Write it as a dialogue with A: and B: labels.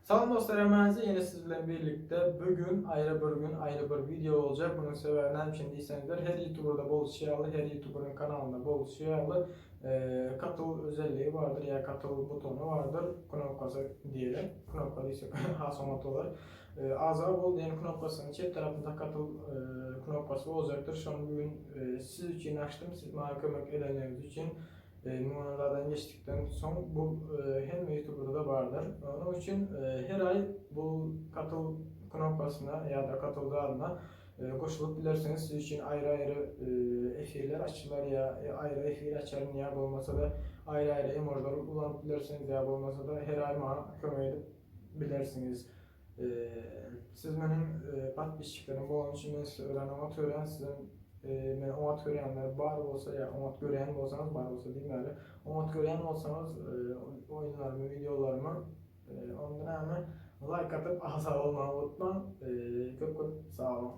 A: Salam dostlar, əmənizə yeni sizlə birlikte bugün ayrı bir video olacak. Bunun sebebini hemşin deysənizlər, her YouTuber'da bol şiyalı, her YouTuber'ın kanalında bol şiyalı katıl özelliği vardır ya katıl butonu vardır. Knopkası diyelim. Knopka değilse hasomat olur. Azar bol diyen knopkasının çift tarafında katıl knopkası olacaktır. Şu an bugün siz için açtım. Siz bana kömek edenleriniz için numaralardan geçtikten son bu hem YouTube'da da vardır. Onun için her ay bu katıl knopkasına ya da katıldığına koşulup bilirsiniz. Siz için ayrı efirler açılar ya ayrı efir açarın ya olmasa da ayrı emojiler kullanıp bilirsiniz ya olmasa da her ay bana kömek edip bilirsiniz. Siz benim patbişçiklerim bu onun için ben size öğren sizin men omat görenler bar olsa ya omat gören olsanız bar olsa değil mi? Omat gören olsanız oyunlarımı, videolarımı ondan hemen like atıp asal olmayı unutmayın. Çok sağ olun.